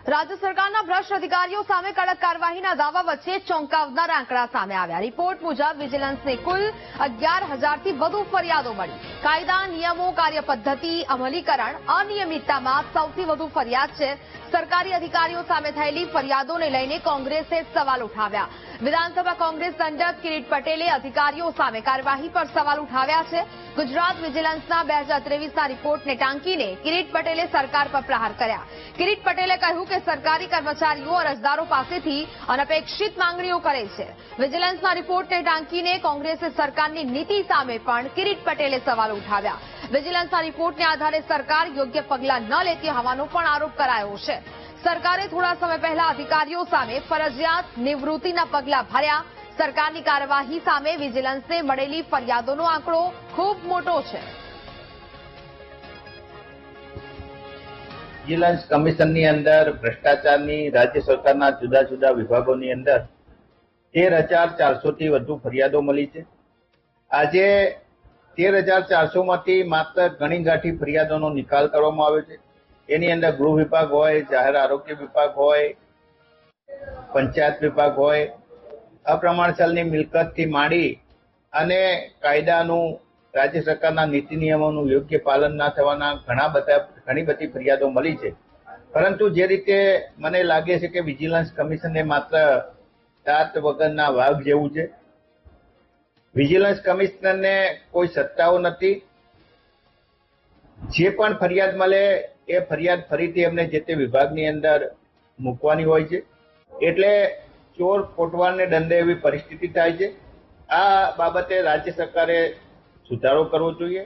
राज्य सरकारना भ्रष्ट अधिकारीओ सामे कड़क कार्यवाहीना दावा वच्चे चौंकावनारा आंकड़ा सामे आव्या। रिपोर्ट मुजब विजिलन्सने कुल 11,000 થી વધુ ફરિયાદો મળી। કાયદા નિયમો કાર્યપદ્ધતિ અમલીકરણ અનિયમિતતામાં સૌથી વધુ ફરિયાદ છે। સરકારી અધિકારીઓ સામે થયેલી ફરિયાદોને લઈને કોંગ્રેસે સવાલ ઉઠાવ્યા। વિધાનસભા કોંગ્રેસ દંડક કિરીટ પટેલે અધિકારીઓ સામે કાર્યવાહી પર સવાલ ઉઠાવ્યા છે। ગુજરાત વિજિલન્સના 2023ના રિપોર્ટને ટાંકીને કિરીટ પટેલે સરકાર પર પ્રહાર કર્યા। કિરીટ પટેલે કહ્યું કે સરકારી કર્મચારીઓ અરજદારો પાસેથી અનપેક્ષિત માંગણીઓ કરે છે। વિજિલન્સના રિપોર્ટને ટાંકીને કોંગ્રેસે સરકારની નીતિ સામે પણ કિરીટ પટેલે સવાલ ઉઠાવ્યા। વિજિલન્સના રિપોર્ટને આધારે સરકાર યોગ્ય પગલાં ન લેતી હોવાનો પણ આરોપ કરાયો છે। સરકારે થોડા સમય પહેલા અધિકારીઓ સામે ફરજિયાત નિવૃત્તિના પગલાં ભર્યા। સરકારની કાર્યવાહી સામે વિજિલન્સને મળેલી ફરિયાદોનો આંકડો ખૂબ મોટો છે। વિજિલન્સ કમિશનની અંદર ભ્રષ્ટાચારની રાજ્ય સરકારના જુદા જુદા વિભાગોની અંદર 13,400 થી વધુ ફરિયાદો મળી છે। આજે 13,400 માંથી માત્ર ગણીગાંઠી ફરિયાદોનો નિકાલ કરવામાં આવ્યો છે। એની અંદર ગૃહ વિભાગ હોય, જાહેર આરોગ્ય વિભાગ હોય, પંચાયત વિભાગ હોય, અપ્રમાણસરની મિલકતથી માંડી અને કાયદાનું રાજ્ય સરકારના નીતિ નિયમોનું યોગ્ય પાલન ના થવાના ઘણી બધી ફરિયાદો મળી છે। પરંતુ જે રીતે મને લાગે છે કે વિજિલન્સ કમિશનને માત્ર દાંત વગરના વાઘ જેવું છે। વિજિલન્સ કમિશનરને કોઈ સત્તાઓ નથી। જે પણ ફરિયાદ મળે એ ફરિયાદ ફરીથી એમને જે તે વિભાગની અંદર મૂકવાની હોય છે। એટલે ચોર કોટવારને દંડે એવી પરિસ્થિતિ થાય છે। આ બાબતે રાજ્ય સરકારે સુધારો કરવો જોઈએ।